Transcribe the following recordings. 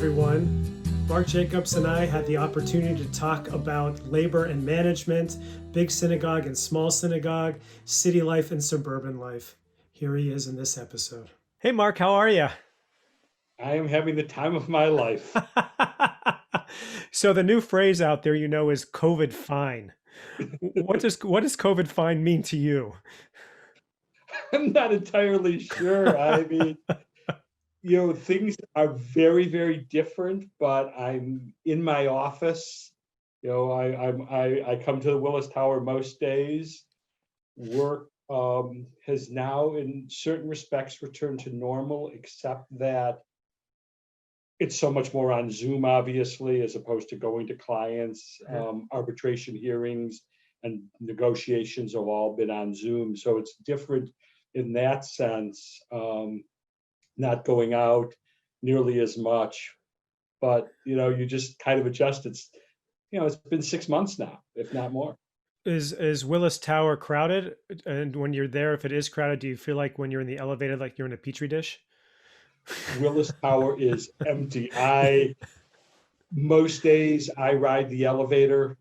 everyone. Marc Jacobs and I had the opportunity to talk about labor and management, big synagogue and small synagogue, city life and suburban life. Here he is in this episode. Hey, Marc, how are you? I am having the time of my life. So the new phrase out there, is COVID fine. What does COVID fine mean to you? I'm not entirely sure. I mean, things are very, very different, but I'm in my office. I come to the Willis Tower most days. Work has now, in certain respects, returned to normal, except that it's so much more on Zoom, obviously, as opposed to going to clients. Yeah. Arbitration hearings and negotiations have all been on Zoom. So it's different in that sense, not going out nearly as much. But, you just kind of adjust. It's been 6 months now, if not more. Is Willis Tower crowded? And when you're there, if it is crowded, do you feel like when you're in the elevator, like you're in a petri dish? Willis Tower is empty. Most days I ride the elevator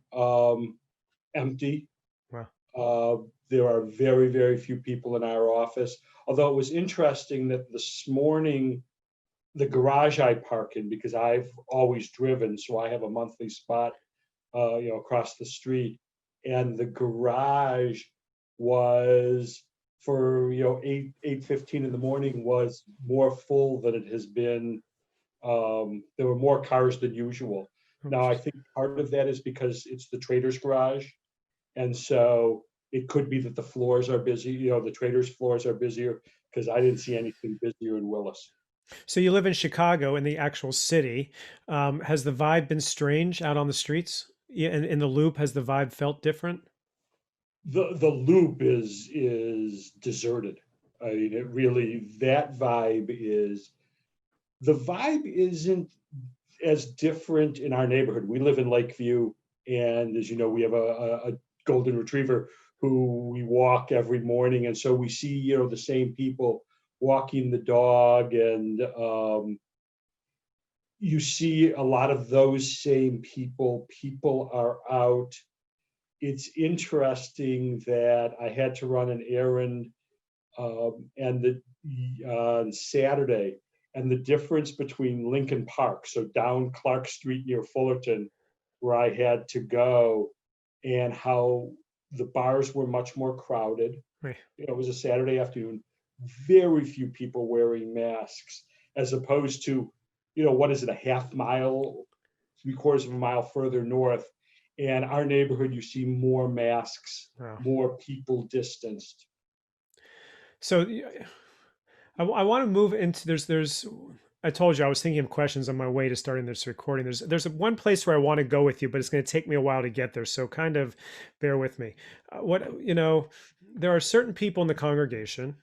empty. Wow. There are very, very few people in our office. Although it was interesting that this morning, the garage I park in, because I've always driven, so I have a monthly spot, across the street, and the garage was for 8:15 in the morning was more full than it has been. There were more cars than usual. Now I think part of that is because it's the trader's garage, and so it could be that the floors are busy, the traders' floors are busier, because I didn't see anything busier in Willis. So you live in Chicago, in the actual city. Has the vibe been strange out on the streets? Yeah, in the Loop, has the vibe felt different? The loop is deserted. I mean, it really, that vibe isn't as different in our neighborhood. We live in Lakeview, and as you know, we have a golden retriever who we walk every morning, and so we see the same people walking the dog, and you see a lot of those same people. People are out. It's interesting that I had to run an errand and on Saturday, and the difference between Lincoln Park, so down Clark Street near Fullerton, where I had to go, and how the bars were much more crowded. Right. It was a Saturday afternoon, very few people wearing masks, as opposed to, what is it, a half mile, 3/4 of a mile further north. And our neighborhood, you see more masks, Wow. more people distanced. So I want to move into there's I told you I was thinking of questions on my way to starting this recording. There's one place where I want to go with you, but it's going to take me a while to get there. So kind of bear with me. There are certain people in the congregation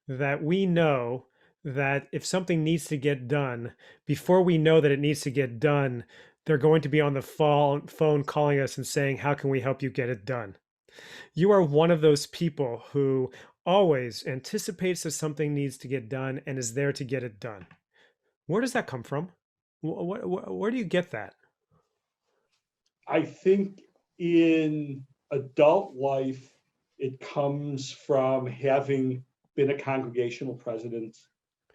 that we know that if something needs to get done, before we know that it needs to get done, they're going to be on the phone calling us and saying, "How can we help you get it done?" You are one of those people who always anticipates that something needs to get done and is there to get it done. Where does that come from? Where do you get that? I think in adult life, it comes from having been a congregational president,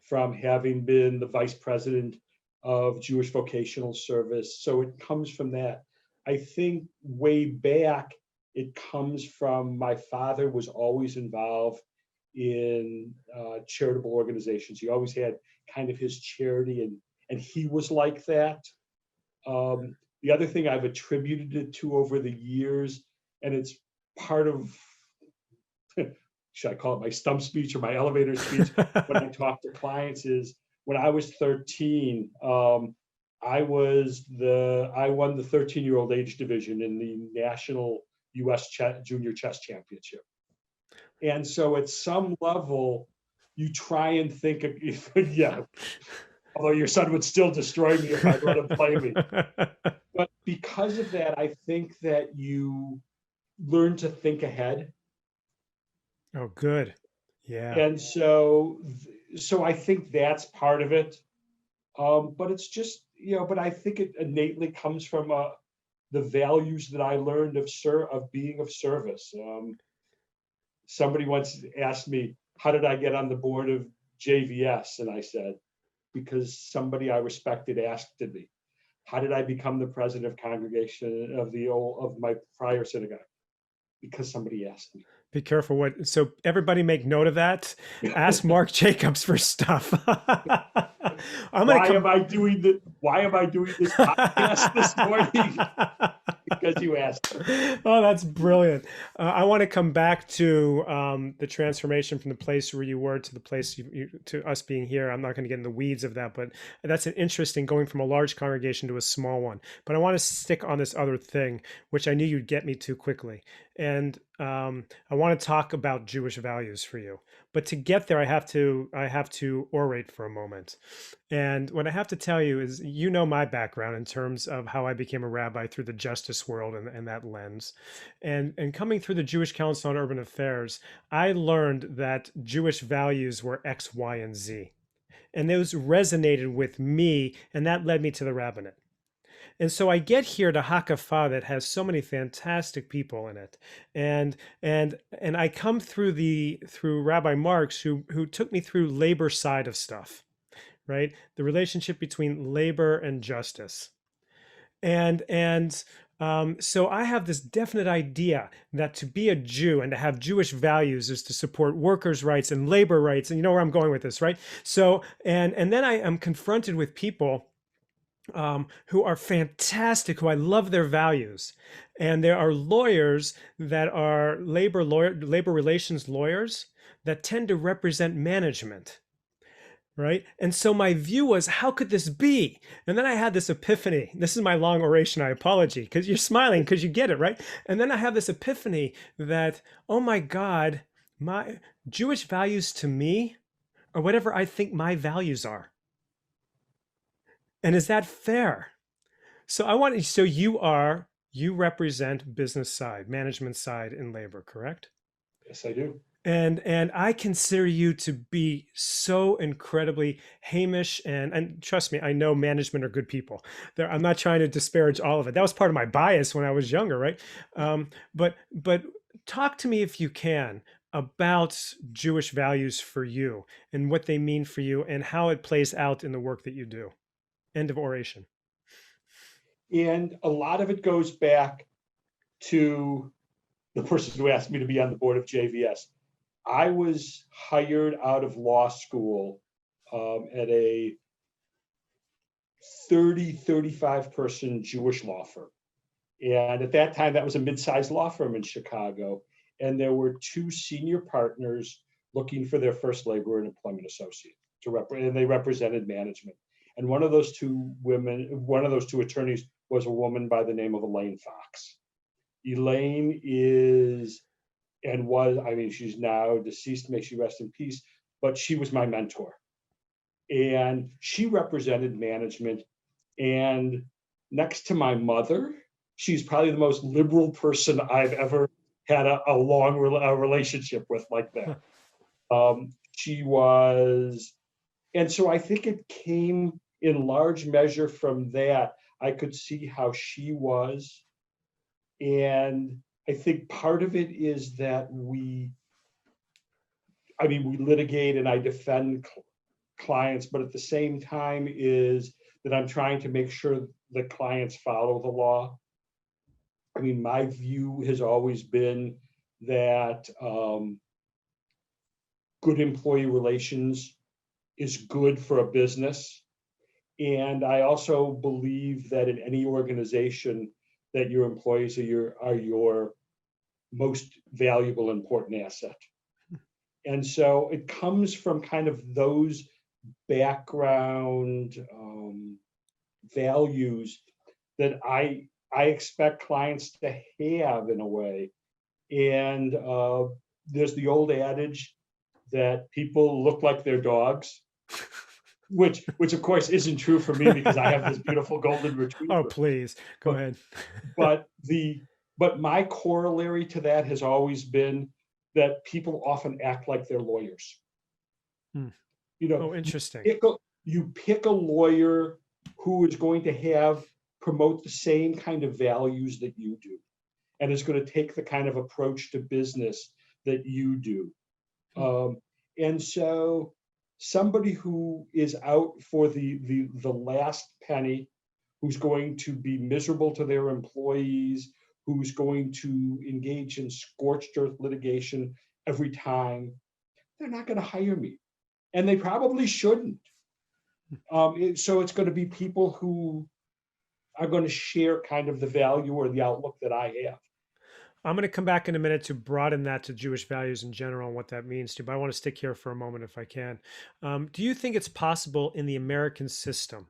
from having been the vice president of Jewish Vocational Service. So it comes from that. I think way back, it comes from my father was always involved in charitable organizations. He always had kind of his charity, and he was like that. The other thing I've attributed it to over the years, and it's part of, should I call it my stump speech or my elevator speech when I talk to clients, is when I was 13, I won the 13-year-old age division in the national U.S. junior chess championship. And so at some level, you try and think of, yeah, although your son would still destroy me if I let him play me. But because of that, I think that you learn to think ahead. Oh, good. Yeah. And so I think that's part of it. But it's just, but I think it innately comes from the values that I learned of being of service. Somebody once asked me, how did I get on the board of JVS? And I said, because somebody I respected asked me. How did I become the president of congregation of my prior synagogue? Because somebody asked me. Be careful what. So everybody make note of that. Ask Marc Jacobs for stuff. I'm gonna come. Why am I doing this podcast this morning? Because you asked. Oh, that's brilliant. I want to come back to the transformation from the place where you were to the place to us being here. I'm not going to get in the weeds of that, but that's an interesting going from a large congregation to a small one. But I want to stick on this other thing, which I knew you'd get me to quickly. And I want to talk about Jewish values for you. But to get there, I have to orate for a moment. And what I have to tell you is, my background in terms of how I became a rabbi through the justice world and that lens. And coming through the Jewish Council on Urban Affairs, I learned that Jewish values were X, Y, and Z. And those resonated with me, and that led me to the rabbinate. And so I get here to Hakafah that has so many fantastic people in it, and I come through Rabbi Marx, who took me through labor side of stuff, right? The relationship between labor and justice, and so I have this definite idea that to be a Jew and to have Jewish values is to support workers' rights and labor rights, and you know where I'm going with this, right? So and then I am confronted with people who are fantastic, who I love their values. And there are lawyers that are labor relations lawyers that tend to represent management, right? And so my view was, how could this be? And then I had this epiphany. This is my long oration, I apologize, because you're smiling because you get it, right? And then I have this epiphany that, oh my God, my Jewish values to me are whatever I think my values are. And is that fair? So you represent business side, management side in labor, correct? Yes, I do. And I consider you to be so incredibly Hamish, and trust me, I know management are good people. I'm not trying to disparage all of it. That was part of my bias when I was younger, right? But talk to me if you can about Jewish values for you and what they mean for you and how it plays out in the work that you do. End of oration. And a lot of it goes back to the person who asked me to be on the board of JVS. I was hired out of law school at a 35 person Jewish law firm. And at that time, that was a mid-sized law firm in Chicago. And there were two senior partners looking for their first labor and employment associate and they represented management. And one of those two attorneys was a woman by the name of Elaine Fox. Elaine she's now deceased, may she rest in peace, but she was my mentor. And she represented management. And next to my mother, she's probably the most liberal person I've ever had a long relationship with like that. She was, and so I think it came in large measure from that. I could see how she was. And I think part of it is that we litigate and I defend clients, but at the same time is that I'm trying to make sure the clients follow the law. My view has always been that good employee relations is good for a business. And I also believe that in any organization that your employees are your most valuable, important asset. And so it comes from kind of those background values that I expect clients to have in a way. And there's the old adage that people look like their dogs, which of course isn't true for me because I have this beautiful golden retriever. Oh, please go ahead. But my corollary to that has always been that people often act like they're lawyers. Oh, interesting. you pick a lawyer who is going to promote the same kind of values that you do, and is going to take the kind of approach to business that you do. Um, and so somebody who is out for the last penny, who's going to be miserable to their employees, who's going to engage in scorched earth litigation every time, they're not going to hire me. And they probably shouldn't. So it's going to be people who are going to share kind of the value or the outlook that I have. I'm going to come back in a minute to broaden that to Jewish values in general and what that means to, but I want to stick here for a moment if I can. Do you think it's possible in the American system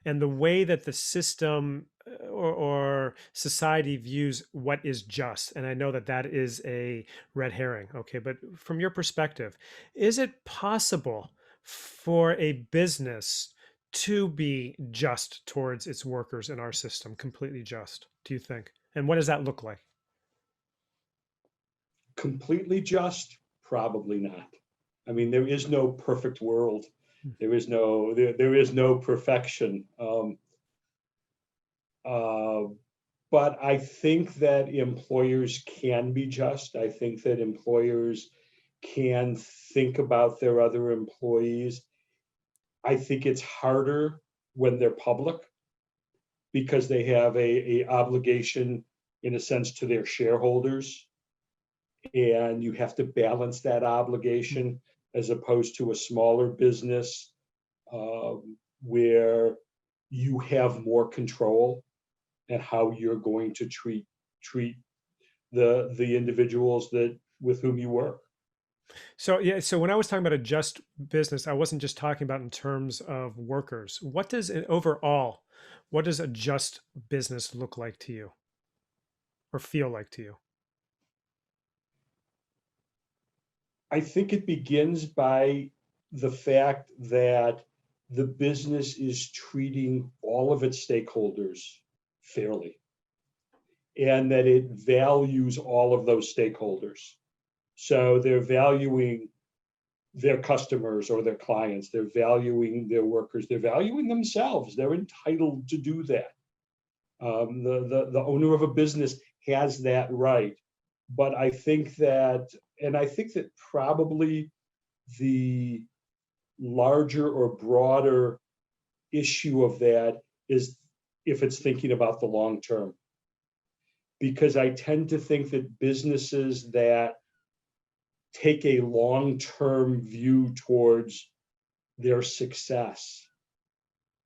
and the way that the system or society views what is just? And I know that that is a red herring, okay, but from your perspective, is it possible for a business to be just towards its workers in our system, completely just, do you think? And what does that look like? Completely just? Probably not. I mean, there is no perfect world. There is no perfection. But I think that employers can be just. I think that employers can think about their other employees. I think it's harder when they're public because they have a obligation, in a sense, to their shareholders, and you have to balance that obligation as opposed to a smaller business where you have more control and how you're going to treat the individuals that with whom you work. So yeah, so when I was talking about a just business, I wasn't just talking about in terms of workers. What does overall, what does a just business look like to you or feel like to you? I think it begins by the fact that the business is treating all of its stakeholders fairly, and that it values all of those stakeholders. So they're valuing their customers or their clients, they're valuing their workers, they're valuing themselves. They're entitled to do that. The owner of a business has that right. But I think that, and I think that probably the larger or broader issue of that is if it's thinking about the long term. Because I tend to think that businesses that take a long-term view towards their success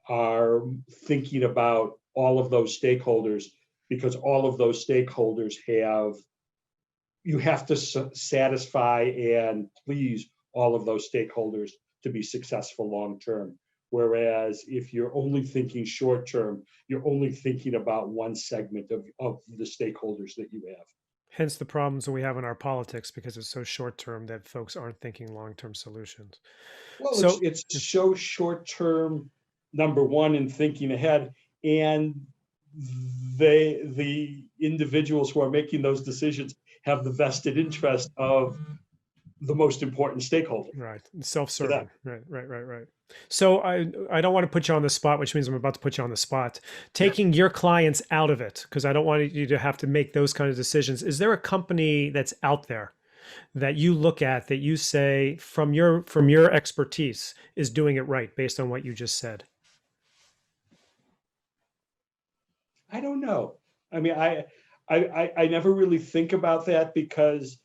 are thinking about all of those stakeholders, because all of those stakeholders you have to satisfy and please all of those stakeholders to be successful long-term. Whereas if you're only thinking short-term, you're only thinking about one segment of the stakeholders that you have. Hence the problems that we have in our politics because it's so short term that folks aren't thinking long term solutions. Well, So it's so short-term, number one, in thinking ahead, and the individuals who are making those decisions have the vested interest of the most important stakeholder right, to them. self-serving, right. So I don't want to put you on the spot, which means I'm about to put you on the spot. Taking your clients out of it, because I don't want you to have to make those kind of decisions. Is there a company that's out there that you look at that you say from your expertise is doing it right based on what you just said? I don't know. I mean, I never really think about that because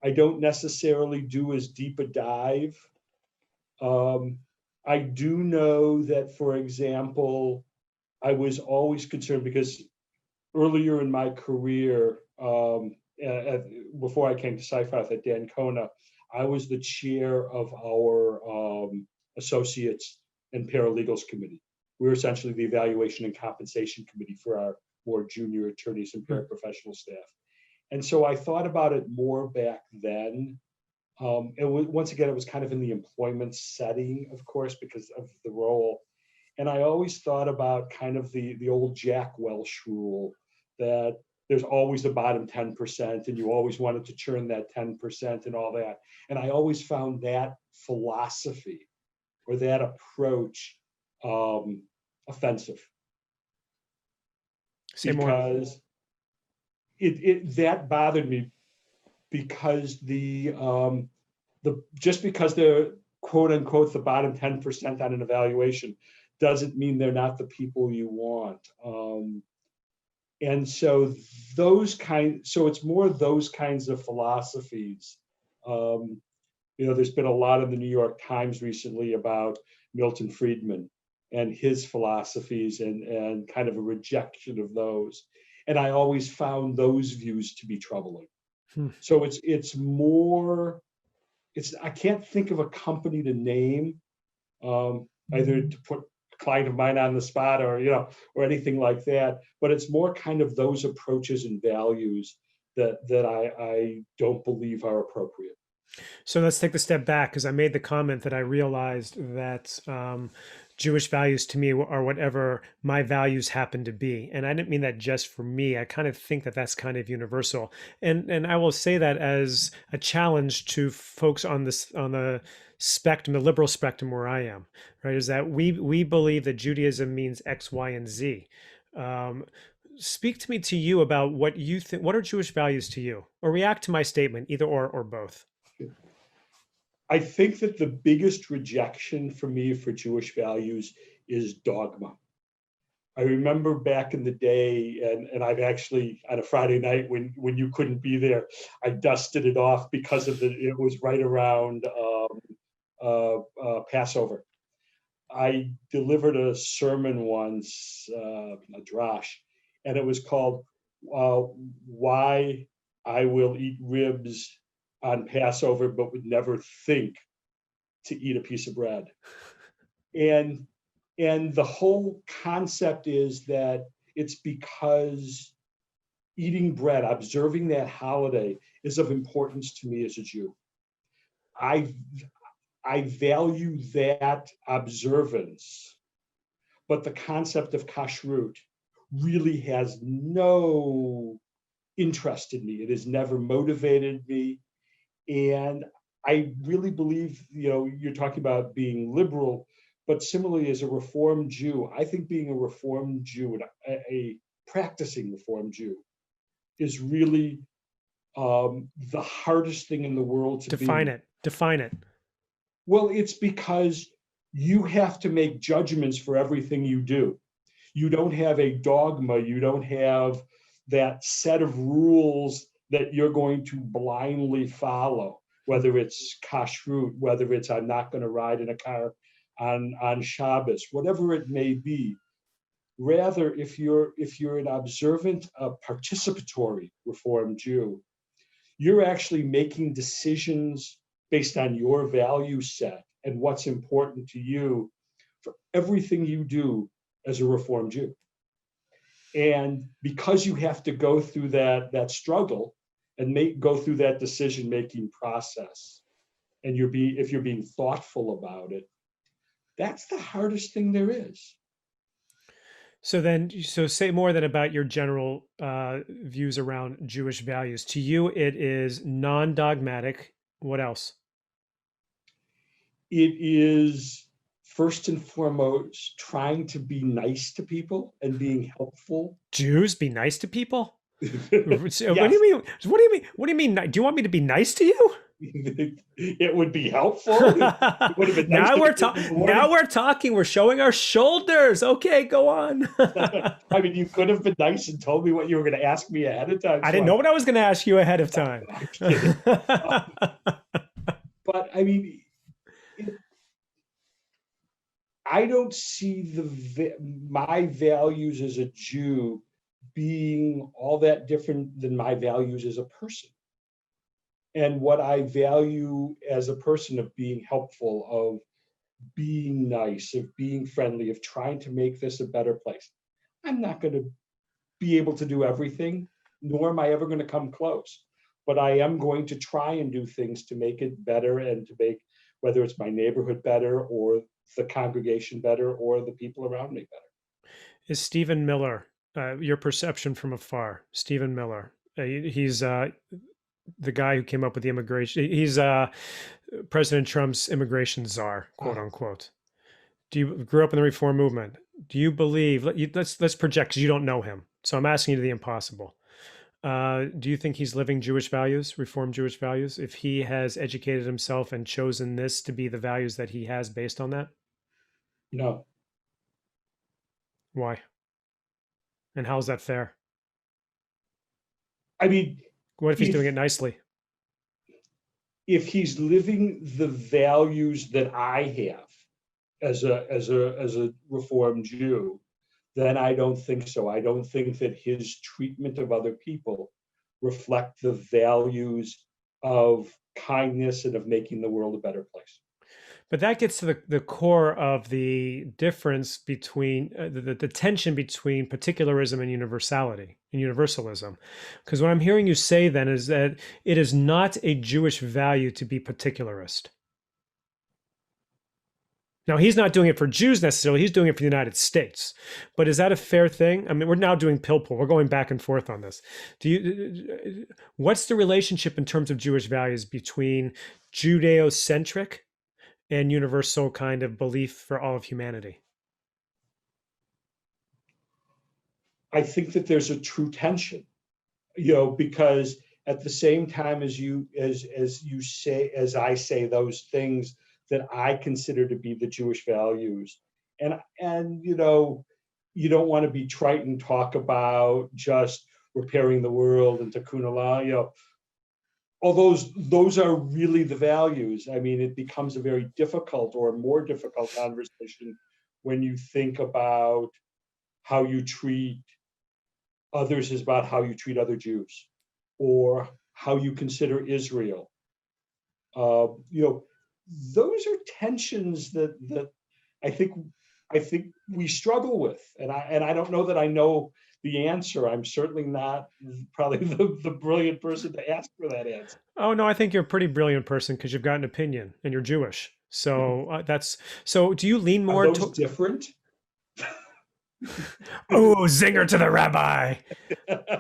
I don't necessarily do as deep a dive. Um, I do know that, for example, I was always concerned because earlier in my career, before I came to Sci-Fi at Dan Kona, I was the chair of our associates and paralegals committee. We were essentially the evaluation and compensation committee for our more junior attorneys and paraprofessional staff. And so I thought about it more back then. Once again, it was kind of in the employment setting, of course, because of the role. And I always thought about kind of the old Jack Welch rule that there's always the bottom 10%, and you always wanted to churn that 10% and all that. And I always found that philosophy, or that approach offensive, Say more. because that bothered me, because just because they're quote unquote the bottom 10% on an evaluation doesn't mean they're not the people you want. And so it's more those kinds of philosophies. There's been a lot in the New York Times recently about Milton Friedman and his philosophies, and kind of a rejection of those. And I always found those views to be troubling. So I can't think of a company to name, either to put a client of mine on the spot, or anything like that. But it's more kind of those approaches and values that I don't believe are appropriate. So let's take the step back, because I made the comment that I realized that Jewish values to me are whatever my values happen to be, and I didn't mean that just for me. I kind of think that that's kind of universal, and I will say that as a challenge to folks on the spectrum, the liberal spectrum where I am, right? Is that we believe that Judaism means X, Y, and Z. Speak to you about what you think. What are Jewish values to you, or react to my statement, either or both. I think that the biggest rejection for me for Jewish values is dogma. I remember back in the day, and I've actually, on a Friday night when you couldn't be there, I dusted it off because it was right around Passover. I delivered a sermon once, a drash, and it was called "Why I Will Eat Ribs on Passover, but would never think to eat a piece of bread." And the whole concept is that it's because eating bread, observing that holiday, is of importance to me as a Jew. I value that observance, but the concept of kashrut really has no interest in me. It has never motivated me. And I really believe, you're talking about being liberal, but similarly as a Reformed Jew, I think being a Reformed Jew, a practicing Reformed Jew, is really the hardest thing in the world to Define be. it. Define it. Well, it's because you have to make judgments for everything you do. You don't have a dogma. You don't have that set of rules that you're going to blindly follow, whether it's kashrut, whether it's I'm not going to ride in a car on Shabbos, whatever it may be. Rather, if you're an observant, participatory Reformed Jew, you're actually making decisions based on your value set and what's important to you for everything you do as a Reformed Jew. And because you have to go through that struggle and go through that decision-making process, and if you're being thoughtful about it, that's the hardest thing there is. So say more than about your general views around Jewish values. To you, it is non-dogmatic. What else? It is first and foremost trying to be nice to people and being helpful. Jews be nice to people? What do Yes. you mean? What do you mean? What do you mean? Do you want me to be nice to you? It would be helpful. It would have been nice. Now we're talking. We're showing our shoulders. Okay, go on. I mean, you could have been nice and told me what you were going to ask me ahead of time. I didn't know what I was going to ask you ahead of time. I'm kidding. But I mean, I don't see my values as a Jew being all that different than my values as a person. And what I value as a person, of being helpful, of being nice, of being friendly, of trying to make this a better place. I'm not going to be able to do everything, nor am I ever going to come close. But I am going to try and do things to make it better, and to make, whether it's my neighborhood better, or the congregation better, or the people around me better. Is Stephen Miller, your perception from afar? Stephen Miller, he's the guy who came up with the immigration. He's President Trump's immigration czar, quote unquote. Do you grew up in the Reform movement? Do you believe? Let's project because you don't know him. So I'm asking you the impossible. Do you think he's living Jewish values, Reformed Jewish values, if he has educated himself and chosen this to be the values that he has based on that? No, Why? And how is that fair? I mean, What if he's doing if it nicely? he's living the values that I have as a Reformed Jew, then I don't think so. I don't think that his treatment of other people reflect the values of kindness and of making the world a better place. But that gets to the core of the difference between the tension between particularism and universality and universalism. Because what I'm hearing you say then is that it is not a Jewish value to be particularist. Now, he's not doing it for Jews necessarily, he's doing it for the United States. But is that a fair thing? I mean, we're now doing pill pull. We're going back and forth on this. What's the relationship in terms of Jewish values between Judeo-centric and universal kind of belief for all of humanity? I think that there's a true tension, because at the same time as you say, as I say those things that I consider to be the Jewish values, and you don't want to be trite and talk about just repairing the world and tikkun olam, all those are really the values. I mean, it becomes a very difficult or a more difficult conversation when you think about how you treat others is about how you treat other Jews, or how you consider Israel. Those are tensions that I think I think we struggle with, and I don't know that I know the answer. I'm certainly not probably the brilliant person to ask for that answer. Oh no, I think you're a pretty brilliant person because you've got an opinion and you're Jewish. So that's so. Do you lean Are more those to? different? Oh, zinger to the rabbi.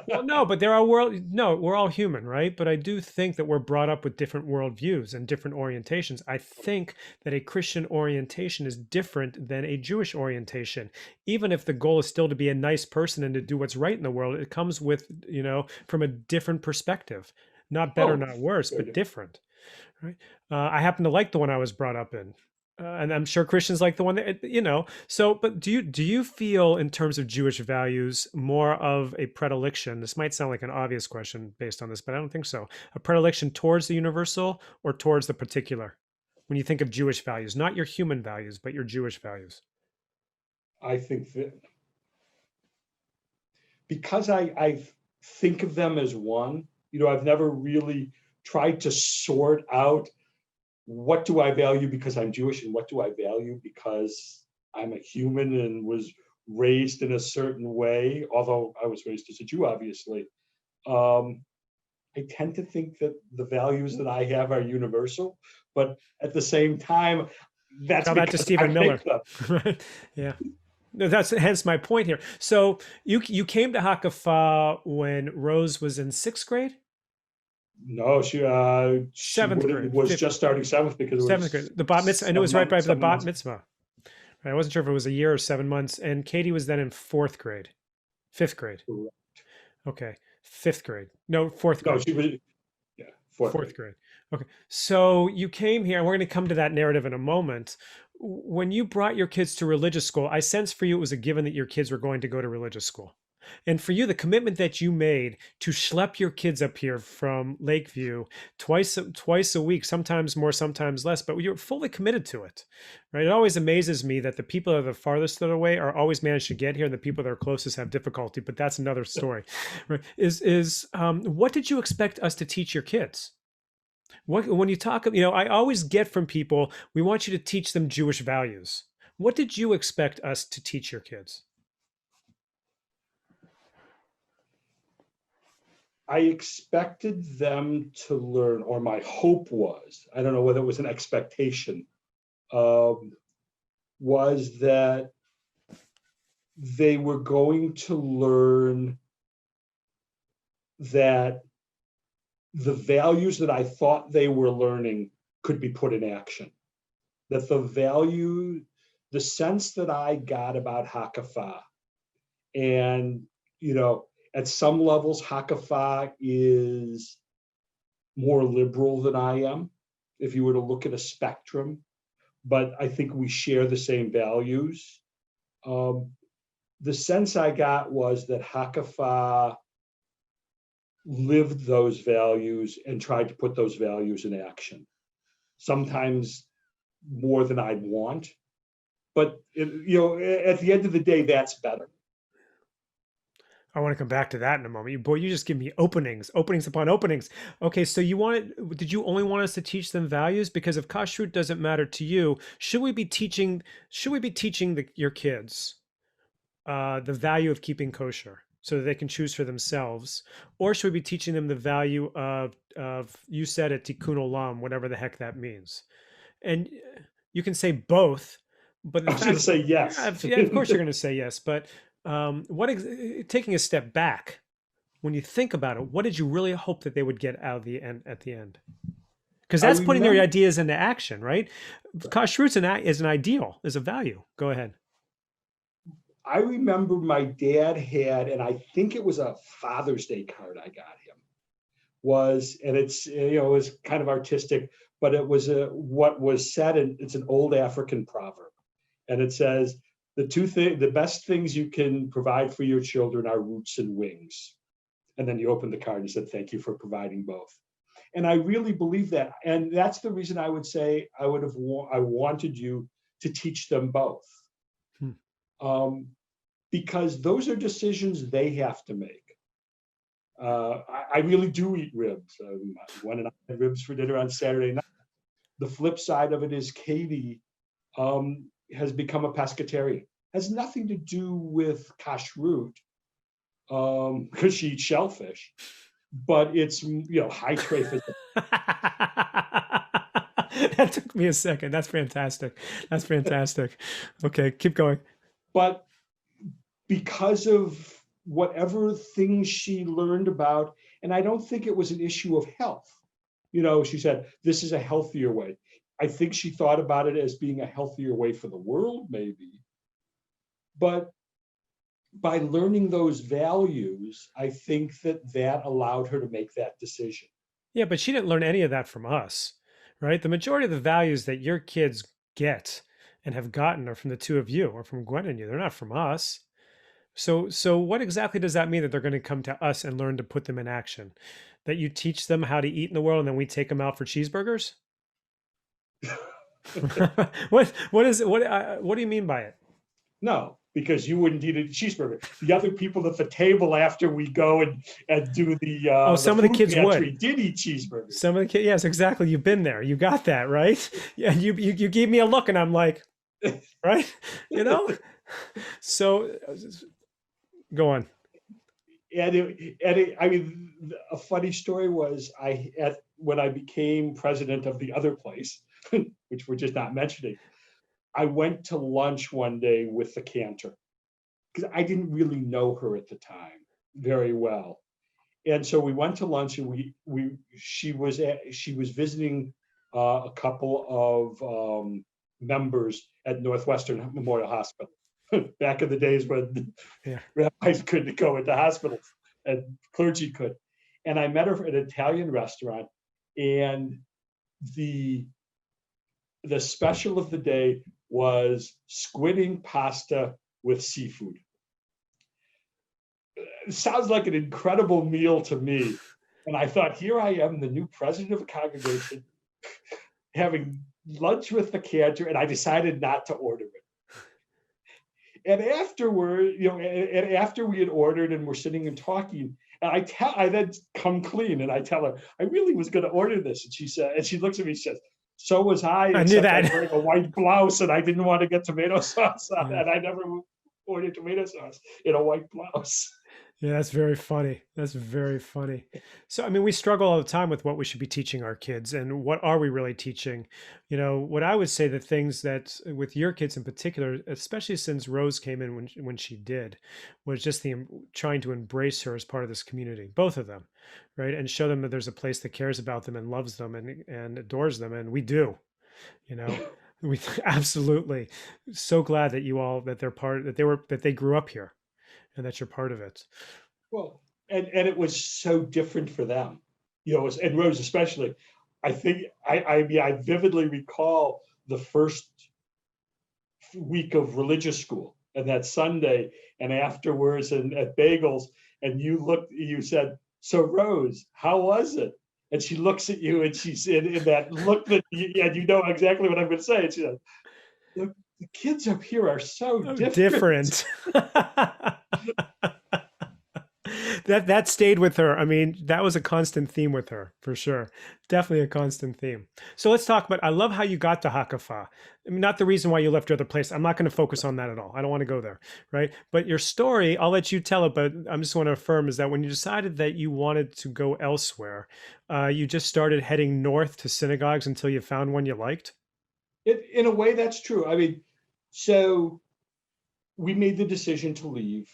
Well, no, but there are no, we're all human, right? But I do think that we're brought up with different worldviews and different orientations. I think that a Christian orientation is different than a Jewish orientation. Even if the goal is still to be a nice person and to do what's right in the world, it comes with, from a different perspective. Not better, Oh, not worse, very but different. different, right? I happen to like the one I was brought up in. And I'm sure Christians like the one that. So, but do you feel in terms of Jewish values more of a predilection? This might sound like an obvious question based on this, but I don't think so. A predilection towards the universal or towards the particular when you think of Jewish values, not your human values, but your Jewish values. I think that because I think of them as one, I've never really tried to sort out what do I value because I'm Jewish and what do I value because I'm a human and was raised in a certain way, although I was raised as a Jew, obviously. Um, I tend to think that the values that I have are universal, but at the same time, that's Tell that to because I Stephen Miller. picked them. Right? Yeah. No, that's hence my point here. So you came to Hakafah when Rose was in sixth grade, No, she seventh grade, was fifth, just starting seventh because it seventh grade. was The bat mitzvah, and it was right by the 7 months. bat mitzvah. I wasn't sure if it was a year or 7 months. And Katie was then in fourth grade, fifth grade. Okay, fifth grade. No, fourth No, grade. she was, yeah, fourth Fourth grade. grade. Okay. So you came here, and we're going to come to that narrative in a moment. When you brought your kids to religious school, I sense for you it was a given that your kids were going to go to religious school. And for you, the commitment that you made to schlep your kids up here from Lakeview twice a week, sometimes more, sometimes less, but you're fully committed to it, right? It always amazes me that the people that are the farthest away are always managed to get here, and the people that are closest have difficulty. But that's another story, right? What did you expect us to teach your kids? When you talk, I always get from people, we want you to teach them Jewish values. What did you expect us to teach your kids? I expected them to learn, or my hope was, I don't know whether it was an expectation, was that they were going to learn that the values that I thought they were learning could be put in action. That the value the sense that I got about Hakafa, and you know, at some levels, Hakafa is more liberal than I am, if you were to look at a spectrum, but I think we share the same values. Um, the sense I got was that Hakafa lived those values and tried to put those values in action. Sometimes more than I'd want, but at the end of the day, that's better. I want to come back to that in a moment. Boy, you just give me openings, openings upon openings. Okay, so did you only want us to teach them values? Because if kashrut doesn't matter to you, should we be teaching your kids the value of keeping kosher so that they can choose for themselves? Or should we be teaching them the value of you said it, tikkun olam, whatever the heck that means? And you can say both, but I the was going to fact, say yeah, yes. yeah, of course you're going to say yes. But taking a step back, when you think about it, what did you really hope that they would get out of the end at the end? Because I that's putting their remember, ideas into action, right? Kashrut's is an ideal, is a value. Go ahead. I remember my dad had, and I think it was a Father's Day card I got him. And it was kind of artistic, but it was what was said, and it's an old African proverb, and it says the best things you can provide for your children are roots and wings. And then you open the card and said, "Thank you for providing both." And I really believe that, and that's the reason I would say I wanted you to teach them both, Hmm. because those are decisions they have to make. I really do eat ribs. One and I had ribs for dinner on Saturday night. The flip side of it is Katie has become a pescatarian. Has nothing to do with kashrut, because she eats shellfish, but it's high trait. That took me a second. That's fantastic. That's fantastic. Okay, keep going. But because of whatever things she learned about, and I don't think it was an issue of health. She said, this is a healthier way. I think she thought about it as being a healthier way for the world, maybe. But by learning those values, I think that allowed her to make that decision. Yeah, but she didn't learn any of that from us, right? The majority of the values that your kids get and have gotten are from the two of you or from Gwen and you. They're not from us. So what exactly does that mean that they're going to come to us and learn to put them in action? That you teach them how to eat in the world and then we take them out for cheeseburgers? What do you mean by it? No, because you wouldn't eat a cheeseburger. The other people at the table after we go and do Oh, the some of the food kids pantry would. did eat cheeseburgers. Some of the kids, yes, exactly. You've been there. You got that, right? Yeah, you gave me a look and I'm like, right? You know? So go on. I mean, a funny story was when I became president of the other place, which we're just not mentioning, I went to lunch one day with the cantor because I didn't really know her at the time very well. And so we went to lunch, and she was visiting a couple of members at Northwestern Memorial Hospital back in the days when Yeah. rabbis couldn't go into hospitals and clergy could. And I met her at an Italian restaurant, and the special of the day was squid pasta with seafood. It sounds like an incredible meal to me. And I thought, here I am, the new president of a congregation, having lunch with the cantor, and I decided not to order it. And afterward, and after we had ordered and we're sitting and talking, and I then come clean and I tell her, I really was going to order this. And she looks at me and says, so was I knew except that. I'm wearing a white blouse and I didn't want to get tomato sauce on Yeah. it. I never ordered tomato sauce in a white blouse. Yeah, that's very funny. That's very funny. So, I mean, we struggle all the time with what we should be teaching our kids and what are we really teaching? What I would say, the things that with your kids in particular, especially since Rose came in when she did, was just trying to embrace her as part of this community, both of them, right? And show them that there's a place that cares about them and loves them and adores them. And we do, you know. We absolutely so glad that you all that they're part that they grew up here and that you're part of it. Well, and it was so different for them, and Rose especially. I think I mean I vividly recall the first week of religious school and that Sunday and afterwards and at bagels, and you said, "So Rose, how was it?" And she looks at you and she said in that look that yeah, you know exactly what I'm going to say. And she said, the kids up here are so Oh, different. different. That stayed with her. I mean, that was a constant theme with her for sure. Definitely a constant theme. So let's talk about. I love how you got to Hakafa. I mean, not the reason why you left your other place. I'm not going to focus on that at all. I don't want to go there, right? But your story, I'll let you tell it. But I just want to affirm is that when you decided that you wanted to go elsewhere, you just started heading north to synagogues until you found one you liked. In a way, that's true. I mean, so we made the decision to leave,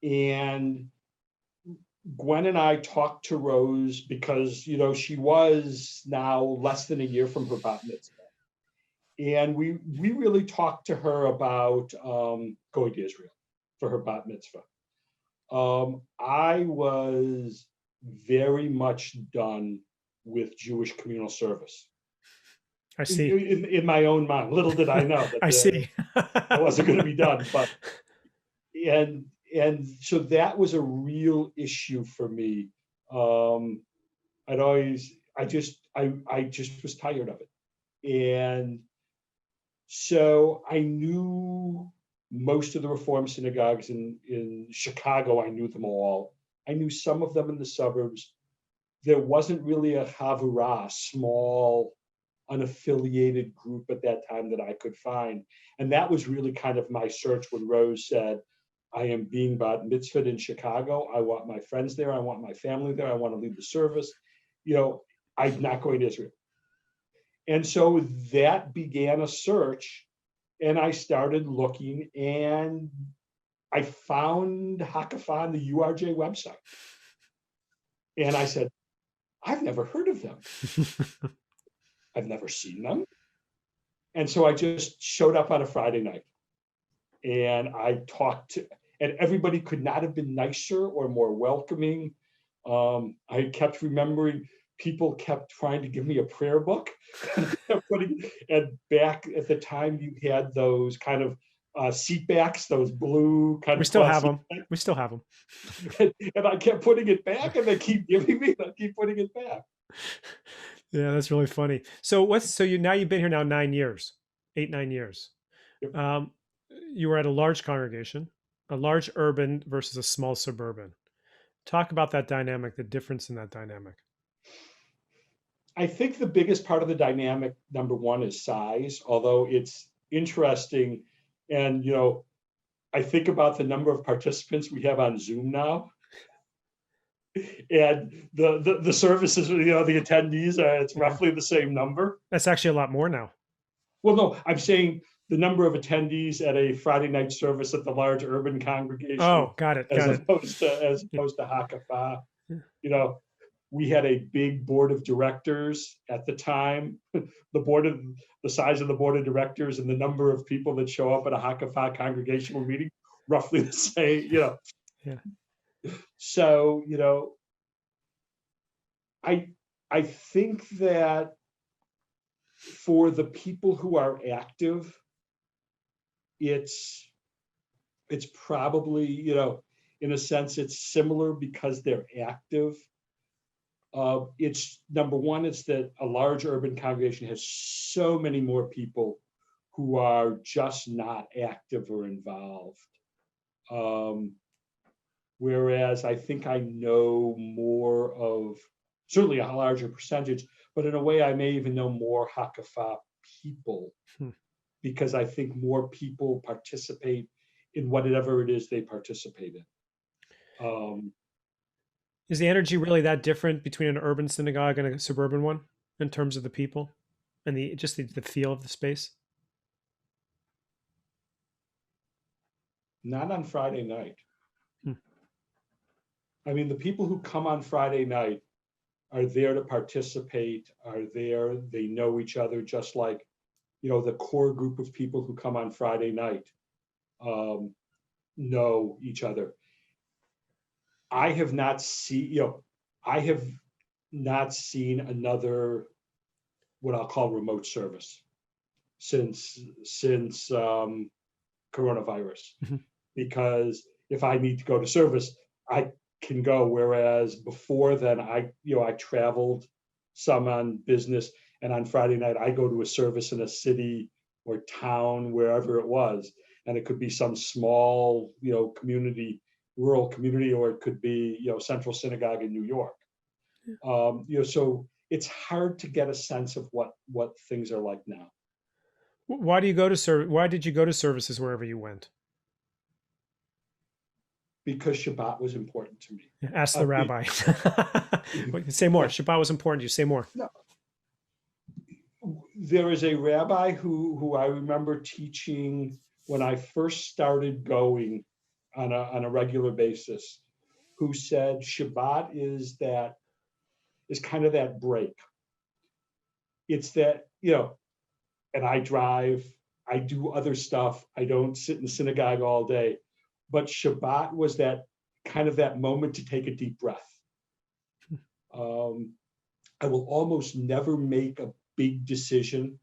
and Gwen and I talked to Rose because she was now less than a year from her bat mitzvah, and we really talked to her about going to Israel for her bat mitzvah. I was very much done with Jewish communal service I in, see. in, in my own mind. Little did I know I that see. I wasn't going to be done, but and and so that was a real issue for me. Um, I'd always, I just was tired of it, and so I knew most of the Reform synagogues in Chicago. I knew them all. I knew some of them in the suburbs. There wasn't really a Havurah, small, unaffiliated group at that time that I could find. And that was really kind of my search when Rose said, I am being bat mitzvahed in Chicago. I want my friends there. I want my family there. I want to lead the service. I'm not going to Israel. And so that began a search, and I started looking, and I found Hakafa on the URJ website. And I said, I've never heard of them. I've never seen them. And so I just showed up on a Friday night, and I talked to, and everybody could not have been nicer or more welcoming. I kept remembering people kept trying to give me a prayer book. And back at the time, you had those kind of seat backs, those blue kind We of still cloth have seat them. We still have them. backs. And I kept putting it back, and they keep giving me, and I keep putting it back. Yeah, that's really funny. So you've been here now 9 years, 8, 9 years. Yep. You were at a large congregation, a large urban versus a small suburban. Talk about that dynamic, the difference in that dynamic. I think the biggest part of the dynamic, number one, is size, although it's interesting. And, I think about the number of participants we have on Zoom now, and the services, the attendees, it's Yeah. roughly the same number. That's actually a lot more now. Well, no, I'm saying the number of attendees at a Friday night service at the large urban congregation Oh, got it. as Got it. opposed to Yeah. Hakafa. Yeah. We had a big board of directors at the time. The size of the board of directors and the number of people that show up at a Hakafa congregational meeting, roughly the same. Yeah. So I think that for the people who are active, it's probably in a sense it's similar because they're active. It's number one, it's that a large urban congregation has so many more people who are just not active or involved. Whereas I think I know more of, certainly a larger percentage, but in a way I may even know more Hakafa people because I think more people participate in whatever it is they participate in. Is the energy really that different between an urban synagogue and a suburban one in terms of the people and the feel of the space? Not on Friday night. Hmm. I mean, the people who come on Friday night are there to participate, are there, they know each other, just like the core group of people who come on Friday night know each other. I have not seen another what I'll call remote service since coronavirus, Mhm. because if I need to go to service, I can go. Whereas before then, I traveled some on business, and on Friday night I go to a service in a city or town, wherever it was, and it could be some small, community, rural community, or it could be, Central Synagogue in New York. So it's hard to get a sense of what things are like now. Why do you go to Why did you go to services wherever you went? Because Shabbat was important to me. Ask the rabbi. Say more. Yeah, Shabbat was important to you. Say more. no, there is a rabbi who I remember teaching when I first started going on a regular basis, who said Shabbat is kind of that break. It's that, and I drive, I do other stuff. I don't sit in the synagogue all day, but Shabbat was that kind of that moment to take a deep breath. I will almost never make a big decision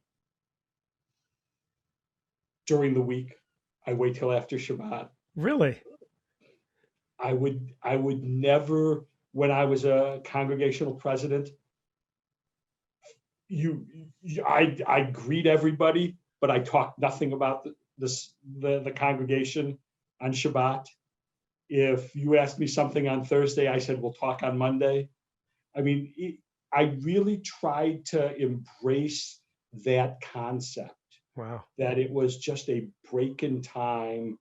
during the week. I wait till after Shabbat. Really? I would never, when I was a congregational president, I greet everybody, but I talk nothing about the congregation on Shabbat. If you asked me something on Thursday, I said we'll talk on Monday. I mean, I really tried to embrace that concept, Wow. that it was just a break in time.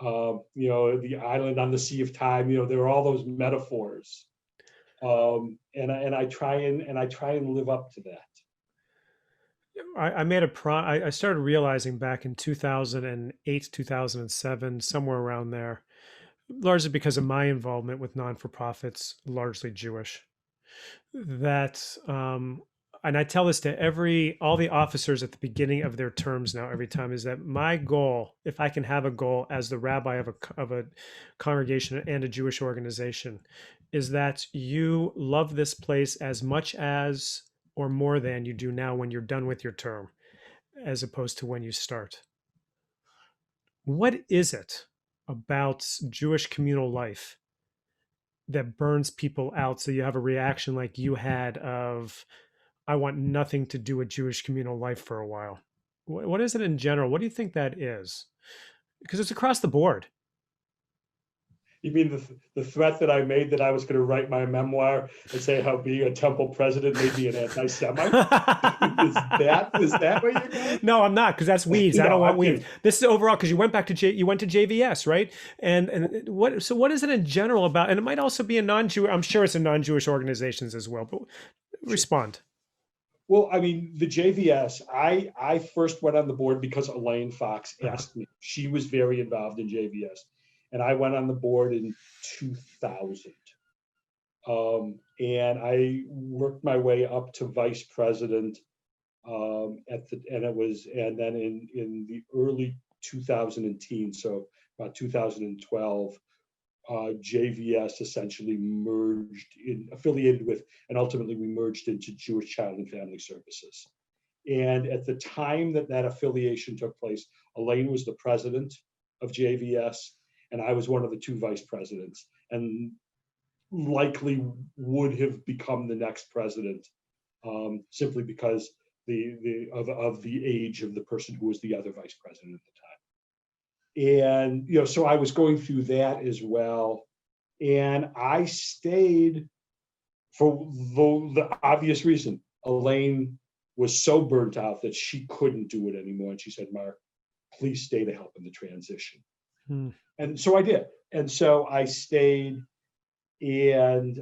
The island on the sea of time. There are all those metaphors, and I try and live up to that. I made I started realizing back in 2008, 2007, somewhere around there, largely because of my involvement with non-for-profits, largely Jewish, that and I tell this to all the officers at the beginning of their terms now, every time, is that my goal, if I can have a goal as the rabbi of a congregation and a Jewish organization, is that you love this place as much as or more than you do now when you're done with your term, as opposed to when you start. What is it about Jewish communal life that burns people out so you have a reaction like you had of, I want nothing to do with Jewish communal life for a while? What is it in general? What do you think that is? Because it's across the board. You mean the threat that I made that I was going to write my memoir and say how being a temple president made me an anti-Semite? is that what you're going? No, I'm not, because that's weeds. I don't No, want I'm weeds. kidding. This is overall because you went back to you went to JVS, right? And what is it in general about? And it might also be a non-Jewish. I'm sure it's in non-Jewish organizations as well. But respond. Well, I mean, the JVS, I first went on the board because Elaine Fox asked me. She was very involved in JVS. And I went on the board in 2000. And I worked my way up to vice president and then in the early 2010, so about 2012, JVS essentially affiliated with, and ultimately we merged into Jewish Child and Family Services. And at the time that affiliation took place, Elaine was the president of JVS, and I was one of the two vice presidents, and likely would have become the next president, simply because of the age of the person who was the other vice president at the time. And so I was going through that as well, and I stayed for the obvious reason. Elaine was so burnt out that she couldn't do it anymore, and she said, "Marc, please stay to help in the transition." Hmm. And so I did. And so I stayed, and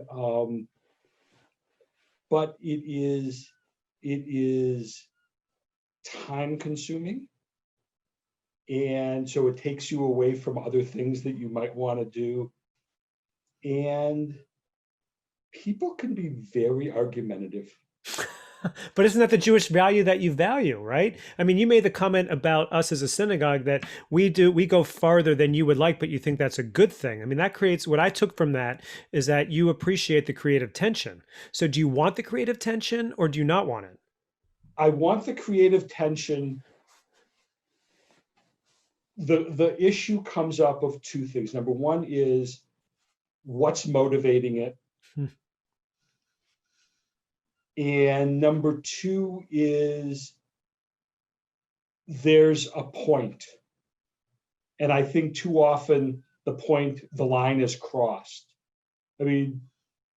but it is time consuming. And so it takes you away from other things that you might want to do. And people can be very argumentative. But isn't that the Jewish value that you value, right? I mean, you made the comment about us as a synagogue that we go farther than you would like, but you think that's a good thing. I mean, that creates what I took from that is that you appreciate the creative tension. So do you want the creative tension or do you not want it? I want the creative tension. The issue comes up of two things. Number one is what's motivating it. Hmm. And number two is there's a point. And I think too often the line is crossed. I mean,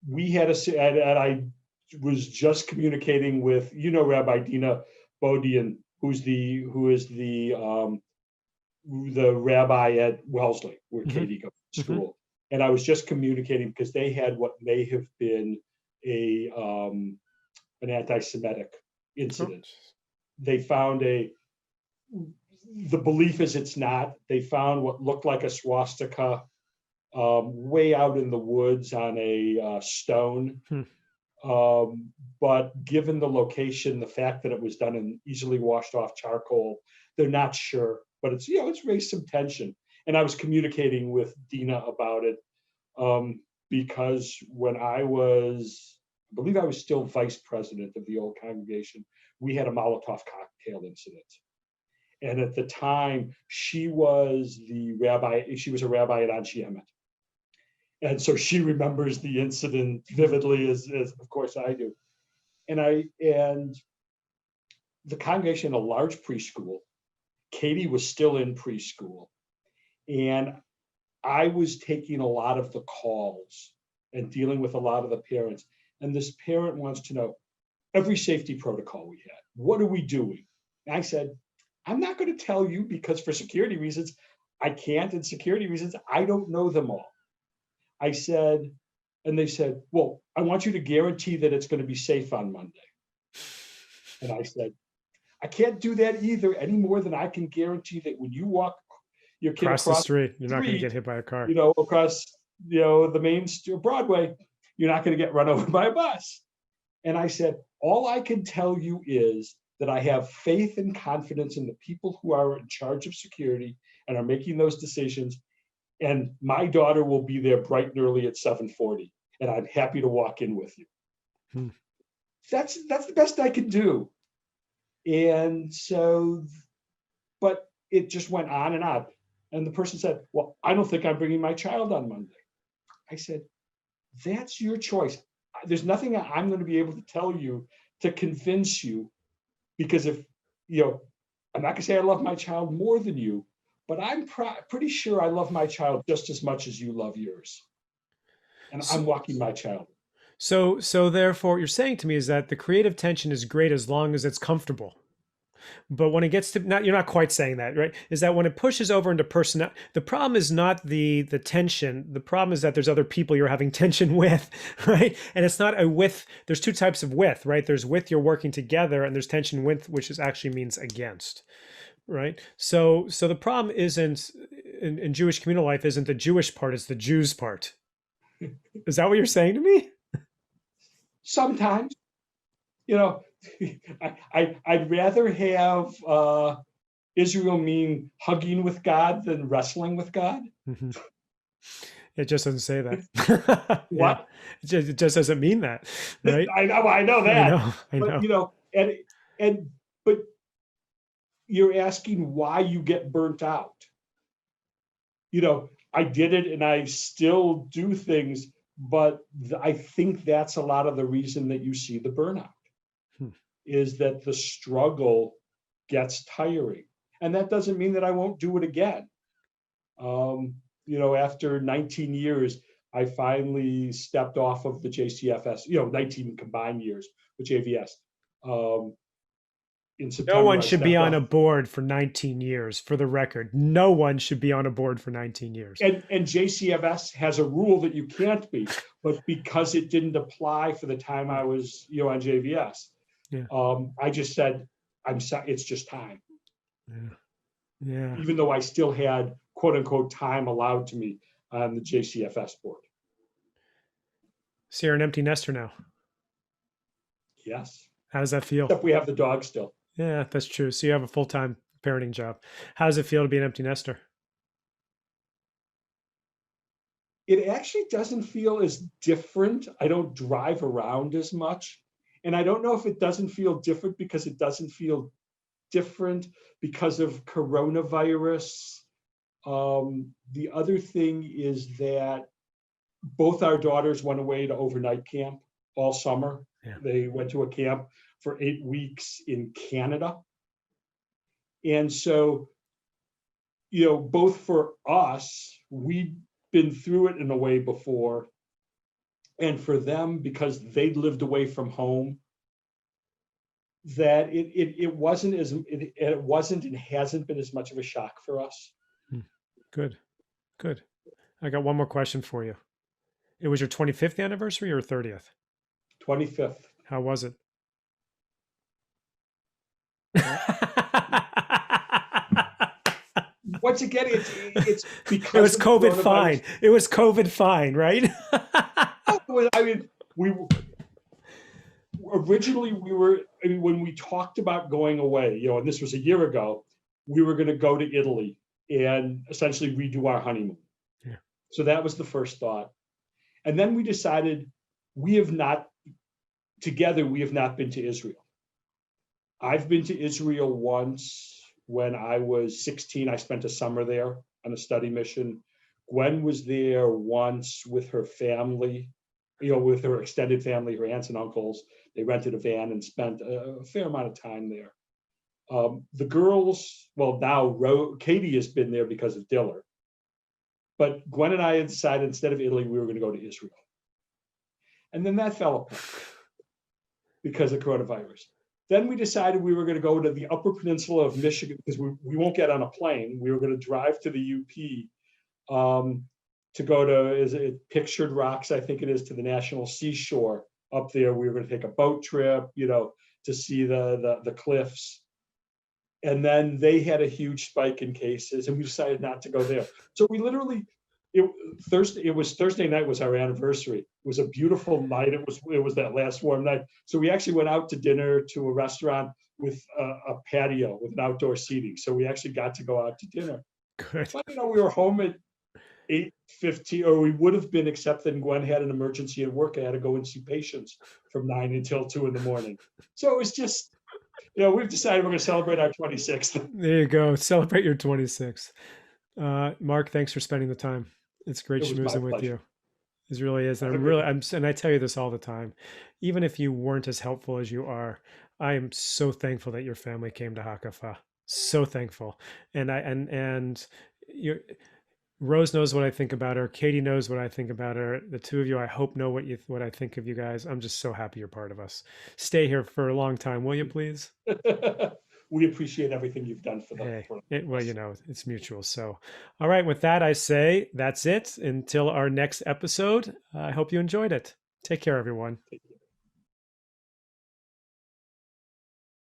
we had and I was just communicating with, Rabbi Dina Bodian, who is the rabbi at Wellesley, where Hmm. Katie goes to Hmm. school. And I was just communicating because they had what may have been an anti-Semitic Oh. incident. They found the belief is it's not. They found what looked like a swastika way out in the woods on a stone. Hmm. But given the location, the fact that it was done in easily washed off charcoal, they're not sure. But it's raised some tension. And I was communicating with Dina about it because when I believe I was still vice president of the old congregation, we had a Molotov cocktail incident. And at the time, she was a rabbi at Anshe Emet. And so she remembers the incident vividly as of course I do. And the congregation, a large preschool, Katie was still in preschool. And I was taking a lot of the calls and dealing with a lot of the parents. And this parent wants to know every safety protocol we had. What are we doing? And I said, I'm not going to tell you because for security reasons, I can't, and security reasons, I don't know them all. I said, and they said, well, I want you to guarantee that it's going to be safe on Monday. And I said, I can't do that either any more than I can guarantee that when you walk your kid Across the across street, you're the not going to street, get hit by a car. across, the main Broadway, you're not going to get run over by a bus. And I said, all I can tell you is that I have faith and confidence in the people who are in charge of security and are making those decisions. And my daughter will be there bright and early at 7:40, and I'm happy to walk in with you. Hmm. That's the best I can do. And so, but it just went on and on. And the person said, well, I don't think I'm bringing my child on Monday. I said, that's your choice. There's nothing I'm going to be able to tell you to convince you, because if, I'm not going to say I love my child more than you, but I'm pretty sure I love my child just as much as you love yours. And So, I'm walking my child. so therefore, what you're saying to me is that the creative tension is great as long as it's comfortable. But when it gets to not, you're not quite saying that, right? Is that when it pushes over into personal, the problem is not the tension. The problem is that there's other people you're having tension with, right? And it's not a with. There's two types of with, right? There's with you're working together, and there's tension with, which is actually means against, right? So the problem isn't in Jewish communal life isn't the Jewish part; it's the Jews part. Is that what you're saying to me? Sometimes, I'd rather have Israel mean hugging with God than wrestling with God. Mm-hmm. It just doesn't say that. Yeah, What? it just doesn't mean that, right? I know I that, know, I but know. and but you're asking why you get burnt out. I did it and I still do things, but I think that's a lot of the reason that you see the burnout. Hmm. Is that the struggle gets tiring. And that doesn't mean that I won't do it again. After 19 years, I finally stepped off of the JCFS, 19 combined years with JVS. In No September, one I should be stepped on off. a board for 19 years, for the record. No one should be on a board for 19 years. And JCFS has a rule that you can't be, but because it didn't apply for the time I was, on JVS, Yeah. I just said, it's just time. Yeah. Yeah. Even though I still had quote unquote time allowed to me on the JCFS board. So you're an empty nester now. Yes. How does that feel? except we have the dog still. Yeah, that's true. So you have a full-time parenting job. How does it feel to be an empty nester? It actually doesn't feel as different. I don't drive around as much. And I don't know if it doesn't feel different because it doesn't feel different because of coronavirus. The other thing is that both our daughters went away to overnight camp all summer. Yeah. They went to a camp for 8 weeks in Canada. And so, both for us, we'd been through it in a way before. And for them, because they'd lived away from home, that it wasn't and hasn't been as much of a shock for us. Good, good. I got one more question for you. It was your 25th anniversary or 30th? 25th. How was it? Once again, it's because it was of COVID coronavirus. fine. It was COVID fine, right? I mean, originally when we talked about going away, and this was a year ago, we were going to go to Italy and essentially redo our honeymoon. Yeah. So that was the first thought. And then we decided we have not been to Israel. I've been to Israel once when I was 16. I spent a summer there on a study mission. Gwen was there once with her family, with her extended family, her aunts and uncles. They rented a van and spent a fair amount of time there. The girls, well, now Katie has been there because of Diller. But Gwen and I had decided instead of Italy, we were going to go to Israel. And then that fell apart because of coronavirus. Then we decided we were going to go to the Upper Peninsula of Michigan because we won't get on a plane. We were going to drive to the UP to go to, is it Pictured Rocks, I think it is, to the National Seashore up there. We were going to take a boat trip, to see the cliffs. And then they had a huge spike in cases and we decided not to go there. So we literally, Thursday night was our anniversary. It was a beautiful night. It was that last warm night. So we actually went out to dinner to a restaurant with a patio with an outdoor seating. So we actually got to go out to dinner. Good. But we were home at 8:15, or we would have been, except that Gwen had an emergency at work. I had to go and see patients from 9 until 2 in the morning. So it was just, we've decided we're going to celebrate our 26th. There you go. Celebrate your 26th. Marc, thanks for spending the time. It's great schmoozing with you. It really is. And and I tell you this all the time. Even if you weren't as helpful as you are, I am so thankful that your family came to Hakafa. So thankful. And Rose knows what I think about her. Katie knows what I think about her. The two of you, I hope, know what I think of you guys. I'm just so happy you're part of us. Stay here for a long time, will you, please? We appreciate everything you've done for them. It's mutual. So, all right. With that, I say that's it. Until our next episode, I hope you enjoyed it. Take care, everyone.